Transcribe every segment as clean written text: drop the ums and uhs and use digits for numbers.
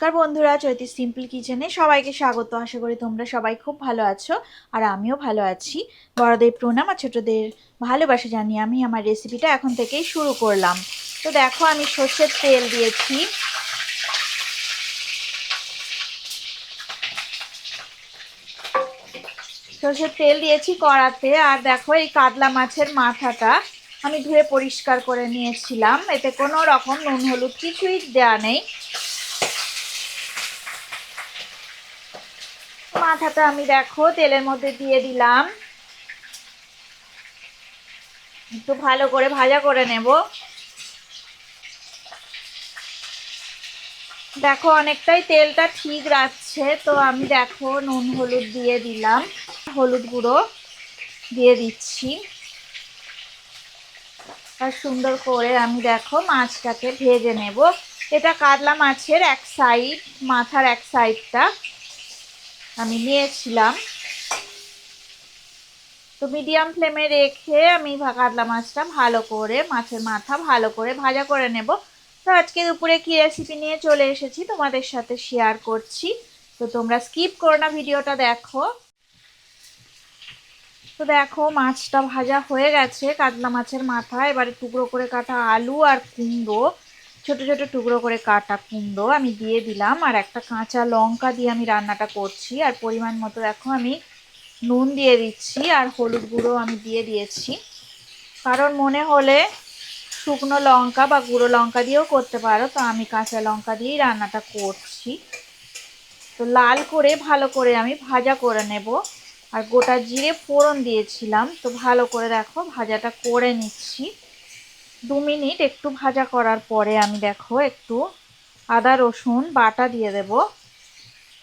নমস্কার বন্ধুরা, চৈতি সিম্পল কিচেনে সবাইকে স্বাগত। আশা করি তোমরা সবাই খুব ভালো আছো আর আমিও ভালো আছি। বড়দের প্রণাম আর ছোটদের ভালোবাসা জানিয়ে আমি আমার রেসিপিটা এখন থেকেই শুরু করলাম। তো দেখো, আমি সর্ষের তেল দিয়েছি। সর্ষের তেল দিয়েছি কড়াতে। আর দেখো, এই কাতলা মাছের মাথাটা আমি ধুয়ে পরিষ্কার করে নিয়েছিলাম। এতে কোনো রকম নুন হলুদ কিছুই দেওয়া নেই। মাথাটা আমি দেখো তেলের মধ্যে দিয়ে দিলাম, একটু ভালো করে ভাজা করে নেব। দেখো অনেকটাই তেলটা ঠিক রাখছে, তো আমি দেখো নুন হলুদ দিয়ে দিলাম, হলুদ গুঁড়ো দিয়ে দিচ্ছি। আর সুন্দর করে আমি দেখো মাছটাকে ভেজে নেব। এটা কাতলা মাছের এক সাইড, মাথার এক সাইডটা আমি নিয়েছিলাম। তো মিডিয়াম ফ্লেমে রেখে আমি কাতলা মাছটা ভালো করে, মাছের মাথা ভালো করে ভাজা করে নেব। তো আজকে দুপুরে কি রেসিপি নিয়ে চলে এসেছি তোমাদের সাথে শেয়ার করছি। তো তোমরা স্কিপ করো না, ভিডিওটা দেখো। তো দেখো মাছটা ভাজা হয়ে গেছে, কাতলা মাছের মাথা। এবারে টুকরো করে কাটা আলু আর কুমড়ো, ছোট ছোট টুকরো করে কাটা কুমড়ো আমি দিয়ে দিলাম। আর একটা কাঁচা লঙ্কা দিয়ে আমি রান্নাটা করছি। আর পরিমাণ মতো দেখো আমি নুন দিয়ে দিচ্ছি, আর হলুদ গুঁড়ো আমি দিয়ে দিয়েছি। কারণ মনে হলে শুকনো লঙ্কা বা গুঁড়ো লঙ্কা দিয়েও করতে পারো, তো আমি কাঁচা লঙ্কা দিয়েই রান্নাটা করছি। তো লাল করে ভালো করে আমি ভাজা করে নেব। আর গোটা জিরে ফোড়ন দিয়েছিলাম, তো ভালো করে দেখো ভাজাটা করে নিচ্ছি। 2 মিনিট একটু ভাজা করার পরে আমি দেখো একটু আদা রসুন বাটা দিয়ে দেব।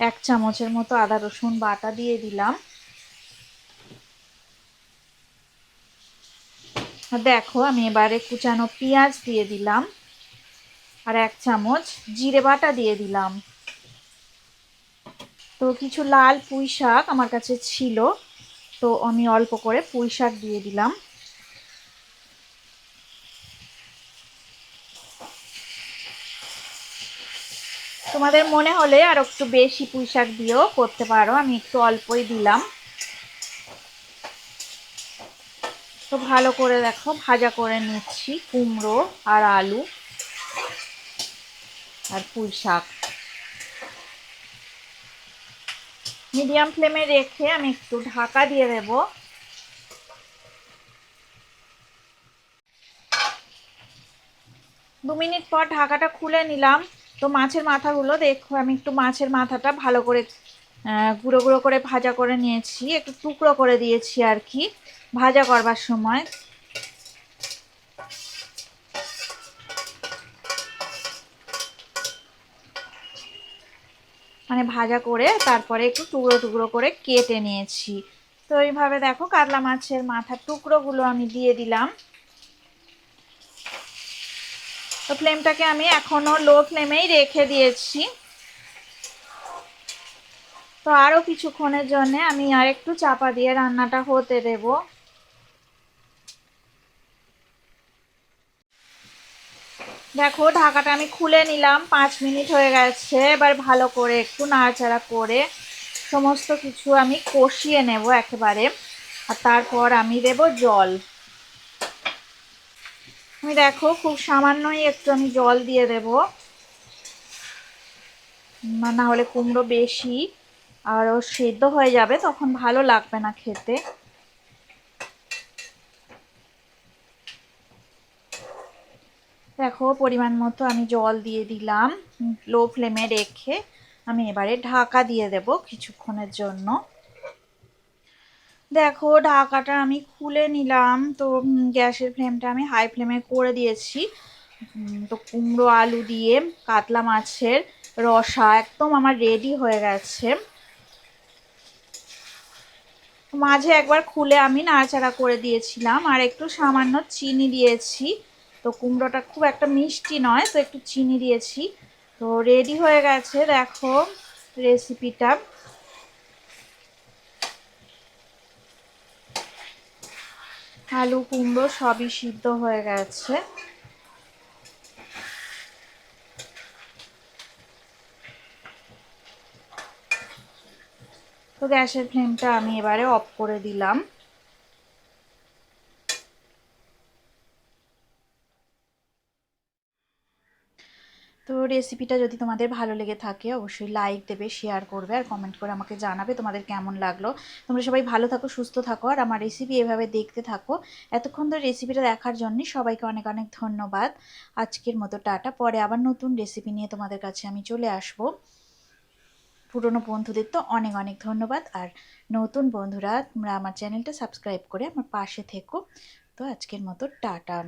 1 চামচের মতো আদা রসুন বাটা দিয়ে দিলাম। দেখো আমি এবারে কুচানো পেঁয়াজ দিয়ে দিলাম, আর 1 চামচ জিরে বাটা দিয়ে দিলাম। তো কিছু লাল পুঁই শাক আমার কাছে ছিল, তো আমি অল্প করে পুঁই শাক দিয়ে দিলাম। তোমাদের মনে হলে আর একটু বেশি পুঁই শাক দিয়েও করতে পারো, আমি একটু অল্পই দিলাম। তো ভালো করে দেখো ভাজা করে নিচ্ছি কুমড়ো আর আলু আর পুঁই শাক। মিডিয়াম ফ্লেমে রেখে আমি একটু ঢাকা দিয়ে দেব। 2 মিনিট পর ঢাকাটা খুলে নিলাম। তো মাছের মাথাগুলো দেখো, আমি একটু মাছের মাথাটা ভালো করে গুঁড়ো গুঁড়ো করে ভাজা করে নিয়েছি, একটু টুকরো করে দিয়েছি আর কি ভাজা করবার সময়। মানে ভাজা করে তারপরে একটু টুকরো টুকরো করে কেটে নিয়েছি। তো এইভাবে দেখো কাতলা মাছের মাথার টুকরোগুলো আমি দিয়ে দিলাম। তো ফ্লেমটাকে আমি এখনো লো ফ্লেমেই রেখে দিয়েছি। তো আরো কিছুক্ষণের জন্য আমি আর একটু চাপা দিয়ে রান্নাটা হতে দেব। দেখো ঢাকাটা আমি খুলে নিলাম, 5 মিনিট হয়ে গেছে। এবার ভালো করে একটু নাড়াচাড়া করে সমস্ত কিছু আমি কষিয়ে নেব একেবারে। আর তারপর আমি দেব জল। আমি দেখো খুব সামান্যই একটু আমি জল দিয়ে দেব, না হলে কুমড়ো বেশি আর সেদ্ধ হয়ে যাবে, তখন ভালো লাগবে না খেতে। দেখো পরিমাণ মতো আমি জল দিয়ে দিলাম। লো ফ্লেমে রেখে আমি এবারে ঢাকা দিয়ে দেব কিছুক্ষণের জন্য। দেখো ঢাকাটা আমি খুলে নিলাম। তো গ্যাসের ফ্লেমটা আমি হাই ফ্লেমে করে দিয়েছি। তো কুমড়ো আলু দিয়ে কাতলা মাছের রসা একদম আমার রেডি হয়ে গেছে। মাঝে একবার খুলে আমি নাড়াচাড়া করে দিয়েছিলাম, আর একটু সামান্য চিনি দিয়েছি। তো কুমড়োটা খুব একটা মিষ্টি নয়, তো একটু চিনি দিয়েছি। তো রেডি হয়ে গেছে দেখো রেসিপিটা। আলু কুমড়ো সবই সিদ্ধ হয়ে গেছে। তো গ্যাসের ফ্লেমটা আমি এবারে অফ করে দিলাম। তো রেসিপিটা যদি তোমাদের ভালো লেগে থাকে অবশ্যই লাইক দেবে, শেয়ার করবে আর কমেন্ট করে আমাকে জানাবে তোমাদের কেমন লাগলো। তোমরা সবাই ভালো থাকো, সুস্থ থাকো আর আমার রেসিপি এভাবে দেখতে থাকো। এতক্ষণ ধরে রেসিপিটা দেখার জন্য সবাইকে অনেক অনেক ধন্যবাদ। আজকের মতো টাটা, পরে আবার নতুন রেসিপি নিয়ে তোমাদের কাছে আমি চলে আসব। পুরনো বন্ধুদের তো অনেক অনেক ধন্যবাদ, আর নতুন বন্ধুরা তোমরা আমার চ্যানেলটা সাবস্ক্রাইব করে আমার পাশে থেকো। তো আজকের মতো টাটা।